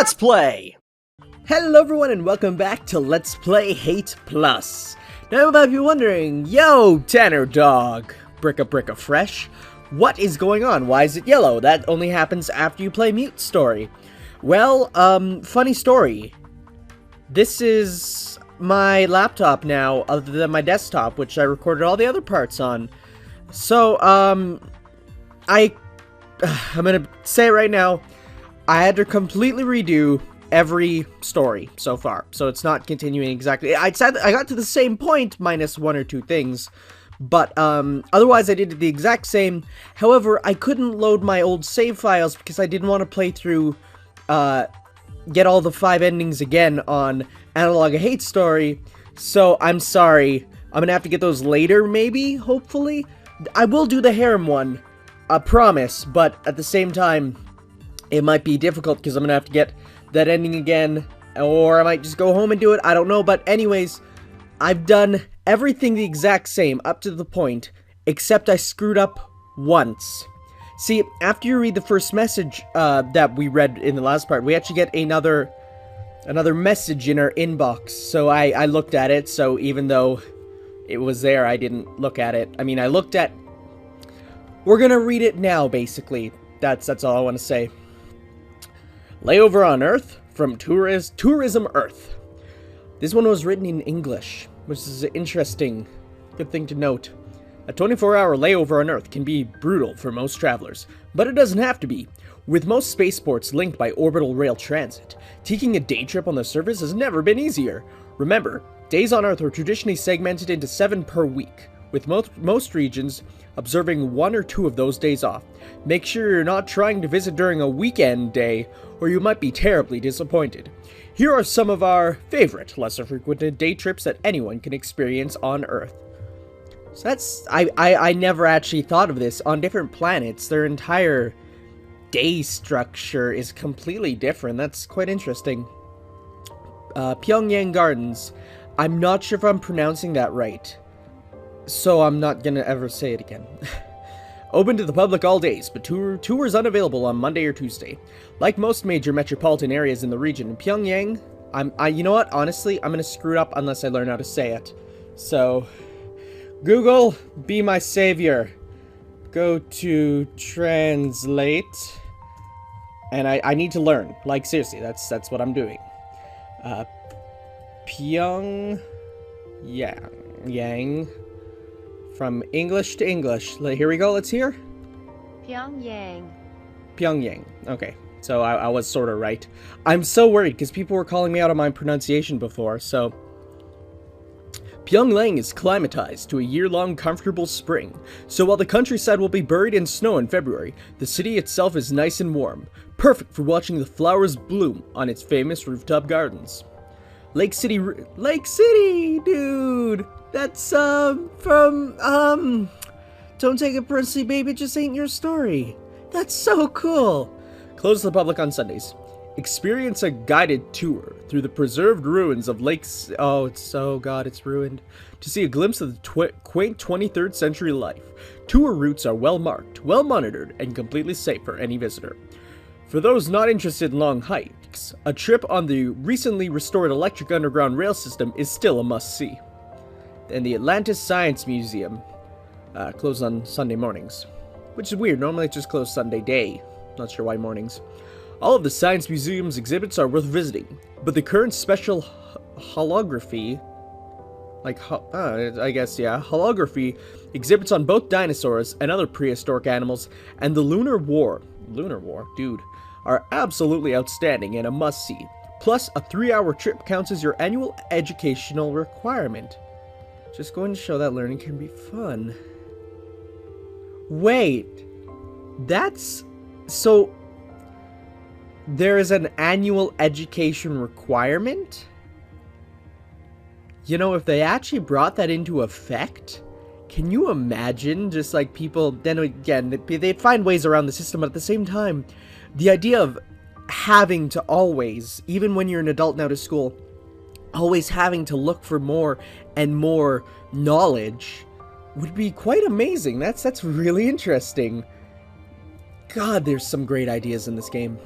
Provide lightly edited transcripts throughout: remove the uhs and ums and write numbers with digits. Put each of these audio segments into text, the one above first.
Let's Play! Hello everyone and welcome back to Let's Play Hate Plus. Now you might be wondering, yo Tanner dog, Bricka Fresh, what is going on? Why is it yellow? That only happens after you play Mute Story. Well, funny story. This is my laptop now, other than my desktop, which I recorded all the other parts on. So, I'm gonna say it right now, I had to completely redo every story so far, so it's not continuing exactly. I got to the same point, minus one or two things, but otherwise I did the exact same. However, I couldn't load my old save files because I didn't want to play through, get all the 5 endings again on Analog a Hate Story, so I'm sorry. I'm gonna have to get those later, maybe, hopefully. I will do the harem one, I promise, but at the same time, it might be difficult because I'm gonna have to get that ending again, or I might just go home and do it, I don't know, but anyways, I've done everything the exact same up to the point, except I screwed up once. See, after you read the first message that we read in the last part, we actually get another message in our inbox, so I looked at it, so even though it was there, I didn't look at it. I mean, I looked at... We're gonna read it now, basically. That's all I want to say. Layover on Earth from Tourism Earth. This one was written in English, which is an interesting, good thing to note. A 24-hour layover on Earth can be brutal for most travelers, but it doesn't have to be. With most spaceports linked by orbital rail transit, taking a day trip on the surface has never been easier. Remember, days on Earth are traditionally segmented into 7 per week, with most regions observing 1 or 2 of those days off. Make sure you're not trying to visit during a weekend day, or you might be terribly disappointed. Here are some of our favorite, lesser frequented day trips that anyone can experience on Earth. So that's... I never actually thought of this. On different planets, their entire day structure is completely different. That's quite interesting. Pyongyang Gardens. I'm not sure if I'm pronouncing that right, so I'm not gonna ever say it again. Open to the public all days, but tours unavailable on Monday or Tuesday. Like most major metropolitan areas in the region, Pyongyang, you know what, honestly, I'm gonna screw it up unless I learn how to say it. So, Google, be my savior. Go to translate, and I need to learn, like seriously, that's what I'm doing. Pyongyang. From English to English. Here we go, let's hear. Pyongyang. Pyongyang. Okay, so I was sort of right. I'm so worried because people were calling me out on my pronunciation before, so... Pyongyang is climatized to a year-long comfortable spring, so while the countryside will be buried in snow in February, the city itself is nice and warm, perfect for watching the flowers bloom on its famous rooftop gardens. Lake City, dude! That's, from, Don't Take It Personally, Baby, It Just Ain't Your Story. That's so cool! Closed to the public on Sundays. Experience a guided tour through the preserved ruins of Lakes... Oh, it's ruined. To see a glimpse of the quaint 23rd century life. Tour routes are well marked, well monitored, and completely safe for any visitor. For those not interested in long hikes, a trip on the recently restored electric underground rail system is still a must-see. And the Atlantis Science Museum, closed on Sunday mornings. Which is weird, normally it's just closed Sunday day. Not sure why mornings. All of the Science Museum's exhibits are worth visiting, but the current special holography, holography exhibits on both dinosaurs and other prehistoric animals, and the Lunar War, dude, are absolutely outstanding and a must-see. Plus, a 3-hour trip counts as your annual educational requirement. Just going to show that learning can be fun. Wait, that's... So, there is an annual education requirement? You know, if they actually brought that into effect, can you imagine just like people, then again, they'd find ways around the system, but at the same time, the idea of having to always, even when you're an adult now to school, always having to look for more and more knowledge would be quite amazing. That's really interesting. God, there's some great ideas in this game.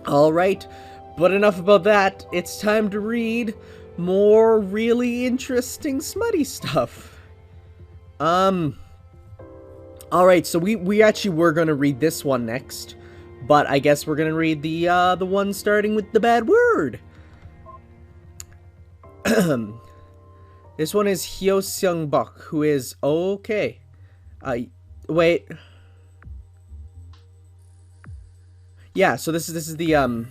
Alright, but enough about that. It's time to read more really interesting smutty stuff. Alright, so we actually were gonna read this one next, but I guess we're gonna read the one starting with the bad word. This one is Hyo Seung Bok, who is okay. Wait. Yeah, so this is the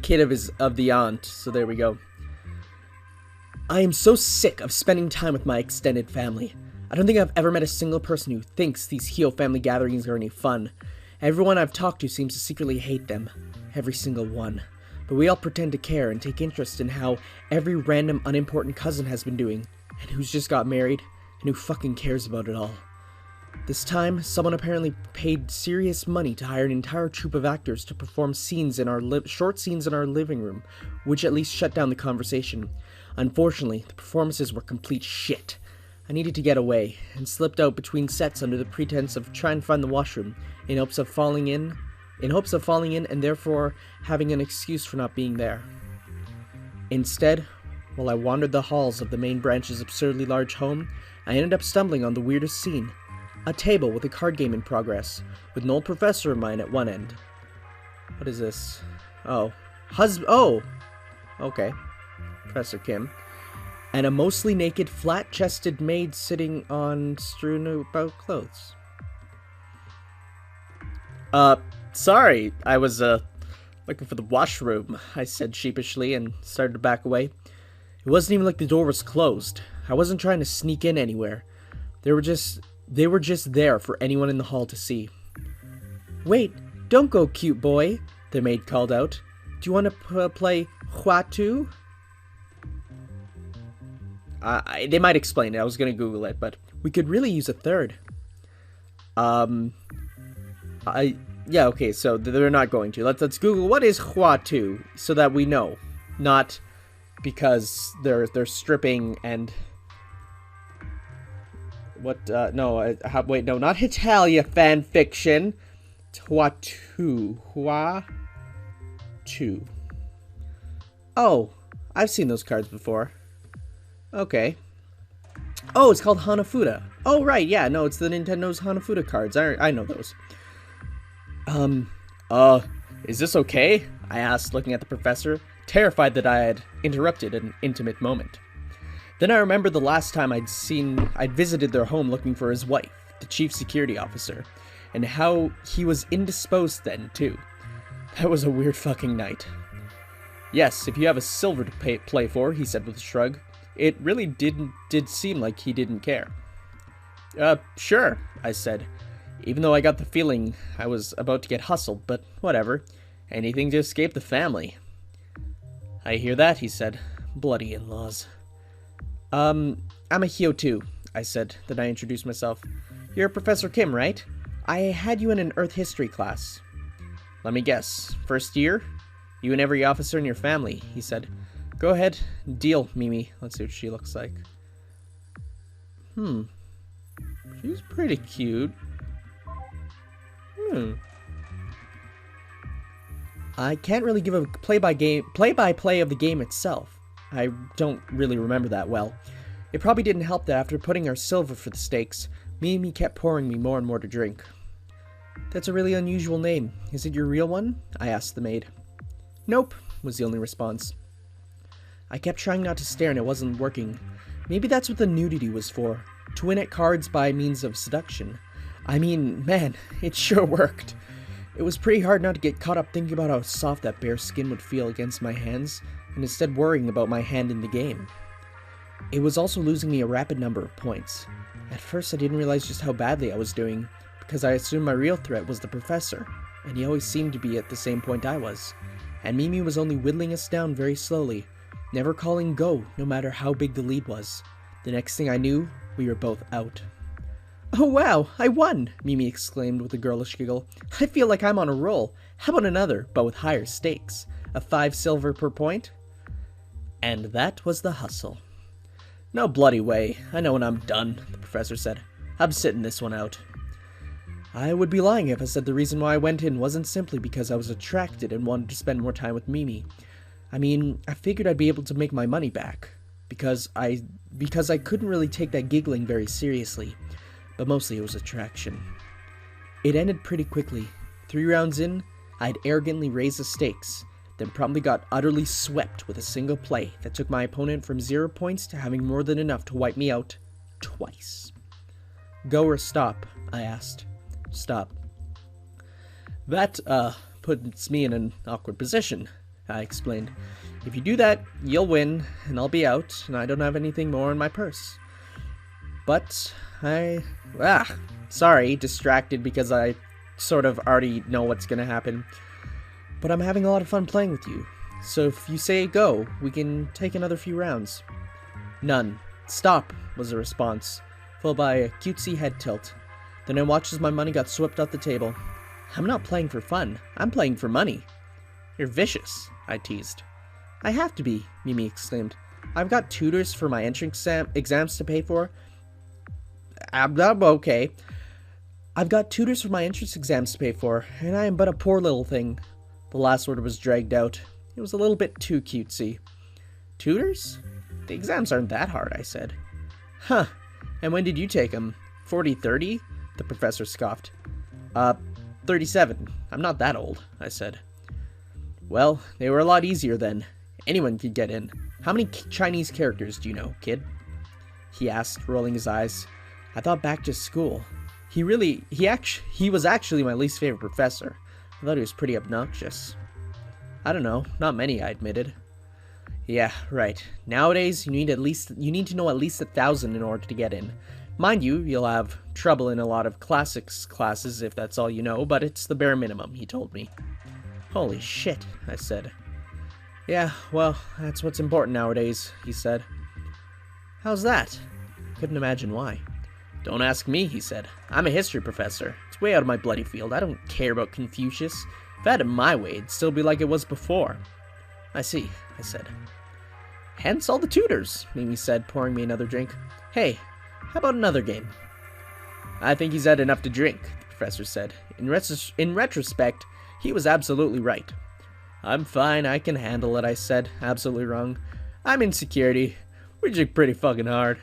kid of the aunt. So there we go. I am so sick of spending time with my extended family. I don't think I've ever met a single person who thinks these Hyo family gatherings are any fun. Everyone I've talked to seems to secretly hate them. Every single one. But we all pretend to care and take interest in how every random unimportant cousin has been doing, and who's just got married, and who fucking cares about it all. This time, someone apparently paid serious money to hire an entire troupe of actors to perform scenes in our short scenes in our living room, which at least shut down the conversation. Unfortunately, the performances were complete shit. I needed to get away, and slipped out between sets under the pretense of trying to find the washroom, in hopes of falling in and therefore having an excuse for not being there. Instead, while I wandered the halls of the main branch's absurdly large home, I ended up stumbling on the weirdest scene. A table with a card game in progress, with an old professor of mine at one end. What is this? Oh. Okay. Professor Kim. And a mostly naked, flat-chested maid sitting on strewn about clothes. Sorry, I was, looking for the washroom, I said sheepishly and started to back away. It wasn't even like the door was closed. I wasn't trying to sneak in anywhere. They were just there for anyone in the hall to see. Wait, don't go, cute boy, the maid called out. Do you want to play Huatu? They might explain it. I was going to Google it, but we could really use a third. Yeah, okay, so they're not going to. Let's Google what is Huatu so that we know. Not because they're stripping and what wait, no, not Hitalia fan fiction. Huatu. Oh, I've seen those cards before. Okay. Oh, it's called Hanafuda. Oh, right, yeah, no, it's the Nintendo's Hanafuda cards. I know those. Is this okay? I asked, looking at the professor, terrified that I had interrupted an intimate moment. Then I remembered the last time I'd visited their home looking for his wife, the chief security officer, and how he was indisposed then, too. That was a weird fucking night. Yes, if you have a silver to play for, he said with a shrug. It really did seem like he didn't care. Sure, I said, even though I got the feeling I was about to get hustled, but whatever. Anything to escape the family. I hear that, he said. Bloody in-laws. I'm a Hyo too, I said. Then I introduced myself. You're Professor Kim, right? I had you in an Earth history class. Let me guess. First year? You and every officer in your family, he said. Go ahead. Deal, Mimi. Let's see what she looks like. She's pretty cute. I can't really give a play-by-play of the game itself. I don't really remember that well. It probably didn't help that after putting our silver for the stakes, Mimi kept pouring me more and more to drink. That's a really unusual name. Is it your real one? I asked the maid. Nope, was the only response. I kept trying not to stare and it wasn't working. Maybe that's what the nudity was for. To win at cards by means of seduction. I mean, man, it sure worked. It was pretty hard not to get caught up thinking about how soft that bare skin would feel against my hands, and instead worrying about my hand in the game. It was also losing me a rapid number of points. At first I didn't realize just how badly I was doing, because I assumed my real threat was the professor, and he always seemed to be at the same point I was. And Mimi was only whittling us down very slowly, never calling go, no matter how big the lead was. The next thing I knew, we were both out. Oh wow, I won, Mimi exclaimed with a girlish giggle. I feel like I'm on a roll. How about another, but with higher stakes? A 5 silver per point? And that was the hustle. No bloody way. I know when I'm done, the professor said. I'm sitting this one out. I would be lying if I said the reason why I went in wasn't simply because I was attracted and wanted to spend more time with Mimi. I mean, I figured I'd be able to make my money back. Because I couldn't really take that giggling very seriously. But mostly it was attraction. It ended pretty quickly. 3 rounds in, I'd arrogantly raised the stakes, then promptly got utterly swept with a single play that took my opponent from 0 points to having more than enough to wipe me out twice. Go or stop? I asked. Stop. That, puts me in an awkward position, I explained. If you do that, you'll win, and I'll be out, and I don't have anything more in my purse. But sorry, distracted because I sort of already know what's gonna happen. But I'm having a lot of fun playing with you, so if you say go, we can take another few rounds. None. Stop, was the response, followed by a cutesy head tilt. Then I watched as my money got swept off the table. I'm not playing for fun, I'm playing for money. You're vicious, I teased. I have to be, Mimi exclaimed. I've got tutors for my entrance exams to pay for. I'm okay. I've got tutors for my entrance exams to pay for, and I am but a poor little thing. The last word was dragged out. It was a little bit too cutesy. Tutors? The exams aren't that hard, I said. Huh. And when did you take them? 40-30? The professor scoffed. 37. I'm not that old, I said. Well, they were a lot easier then. Anyone could get in. How many Chinese characters do you know, kid? He asked, rolling his eyes. I thought back to school. He was actually my least favorite professor. I thought he was pretty obnoxious. I don't know, not many, I admitted. Yeah, right. Nowadays, you need to know at least 1,000 in order to get in. Mind you, you'll have trouble in a lot of classics classes if that's all you know, but it's the bare minimum, he told me. Holy shit, I said. Yeah, well, that's what's important nowadays, he said. How's that? Couldn't imagine why. Don't ask me, he said. I'm a history professor. It's way out of my bloody field. I don't care about Confucius. If I had it my way, it'd still be like it was before. I see, I said. Hence all the tutors, Mimi said, pouring me another drink. Hey, how about another game? I think he's had enough to drink, the professor said. In retrospect, he was absolutely right. I'm fine, I can handle it, I said. Absolutely wrong. I'm in security. We drink pretty fucking hard.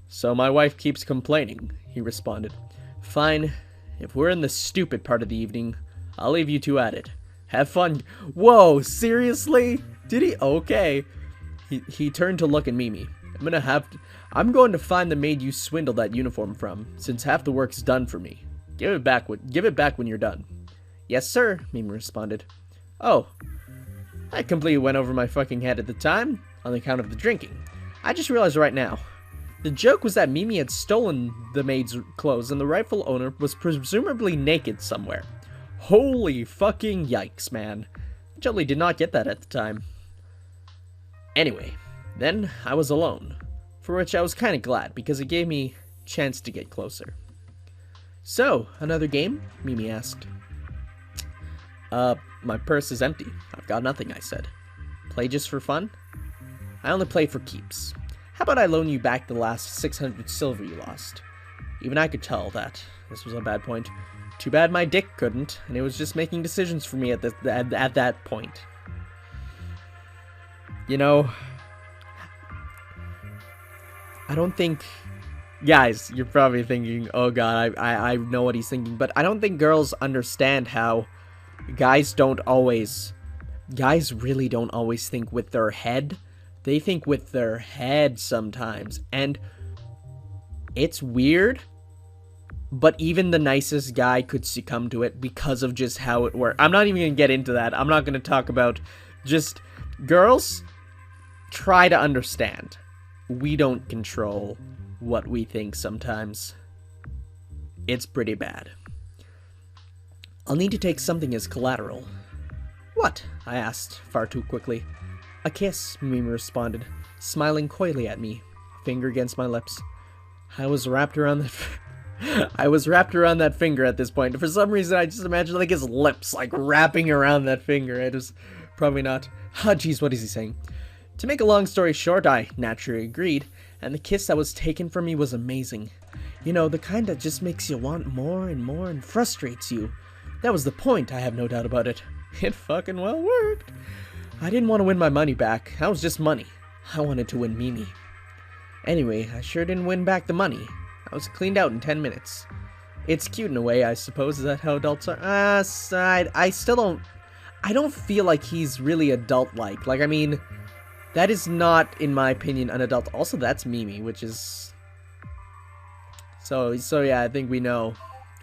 So my wife keeps complaining, he responded. Fine. If we're in the stupid part of the evening, I'll leave you two at it. Have fun. Whoa, seriously? Did he? Okay. He turned to look at Mimi. I'm going to find the maid you swindled that uniform from, since half the work's done for me. Give it back when you're done. Yes, sir, Mimi responded. Oh. I completely went over my fucking head at the time, on account of the drinking. I just realized right now. The joke was that Mimi had stolen the maid's clothes and the rightful owner was presumably naked somewhere. Holy fucking yikes, man. I totally did not get that at the time. Anyway, then I was alone, for which I was kind of glad because it gave me a chance to get closer. So, another game? Mimi asked. My purse is empty. I've got nothing, I said. Play just for fun? I only play for keeps. How about I loan you back the last 600 silver you lost? Even I could tell that this was a bad point. Too bad my dick couldn't, and it was just making decisions for me at that point. You know, I don't think... Guys, you're probably thinking, oh god, I know what he's thinking, but I don't think girls understand how guys really don't always think with their head. They think with their head sometimes, and it's weird, but even the nicest guy could succumb to it because of just how it works. I'm not even going to get into that. I'm not going to talk about just girls. Try to understand. We don't control what we think sometimes. It's pretty bad. I'll need to take something as collateral. What? I asked, far too quickly. A kiss, Mimi responded, smiling coyly at me, finger against my lips. I was wrapped around that finger at this point. For some reason, I just imagined like his lips, like wrapping around that finger. It was probably not. Ah, geez, what is he saying? To make a long story short, I naturally agreed, and the kiss that was taken from me was amazing. You know, the kind that just makes you want more and more and frustrates you. That was the point, I have no doubt about it. It fucking well worked. I didn't want to win my money back. That was just money. I wanted to win Mimi. Anyway, I sure didn't win back the money. I was cleaned out in 10 minutes. It's cute in a way, I suppose. Is that how adults are? I still don't... I don't feel like he's really adult-like. Like, I mean, that is not, in my opinion, an adult. Also, that's Mimi, which is... So yeah, I think we know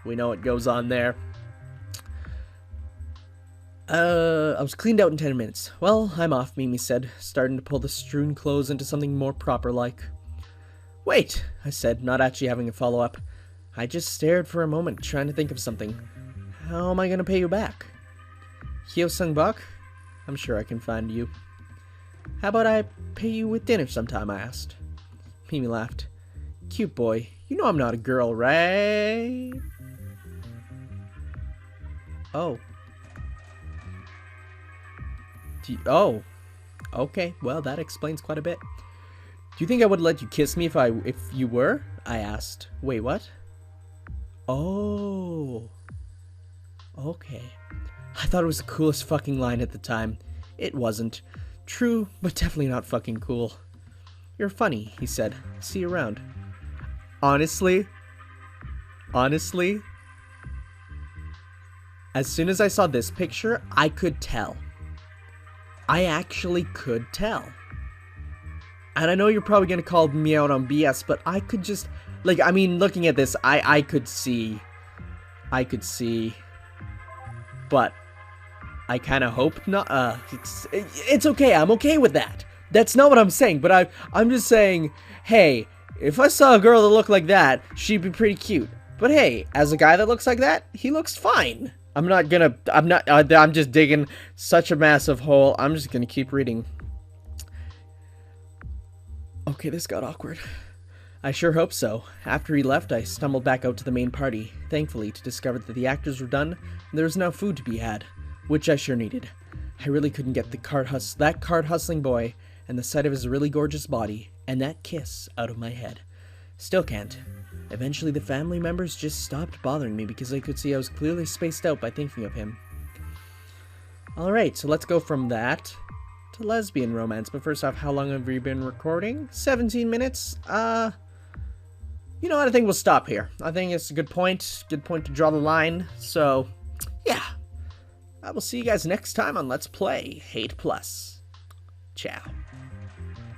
what goes on there. I was cleaned out in 10 minutes. Well, I'm off, Mimi said, starting to pull the strewn clothes into something more proper-like. Wait, I said, not actually having a follow-up. I just stared for a moment, trying to think of something. How am I gonna pay you back? Hyo-sung Bak? I'm sure I can find you. How about I pay you with dinner sometime, I asked. Mimi laughed. Cute boy, you know I'm not a girl, right? Oh. Oh. Okay, well, that explains quite a bit. Do you think I would let you kiss me if you were? I asked. Wait, what? Oh. Okay. I thought it was the coolest fucking line at the time. It wasn't. True, but definitely not fucking cool. You're funny, he said. See you around. Honestly, as soon as I saw this picture, I could tell. I actually could tell. And I know you're probably gonna call me out on BS, but I could just, like, I mean, looking at this, I could see, but I kind of hope not. It's okay. I'm okay with that. That's not what I'm saying, but I'm just saying, hey, if I saw a girl that looked like that, she'd be pretty cute. But hey, as a guy that looks like that, he looks fine. I'm just digging such a massive hole. I'm just gonna keep reading. Okay, this got awkward. I sure hope so. After he left, I stumbled back out to the main party, thankfully to discover that the actors were done and there was now food to be had, which I sure needed. I really couldn't get that card hustling boy and the sight of his really gorgeous body and that kiss out of my head. Still can't. Eventually the family members just stopped bothering me because they could see I was clearly spaced out by thinking of him. Alright, so let's go from that to lesbian romance. But first off, how long have we been recording? 17 minutes? You know what, I think we'll stop here. I think it's a good point to draw the line. So, yeah. I will see you guys next time on Let's Play Hate Plus. Ciao.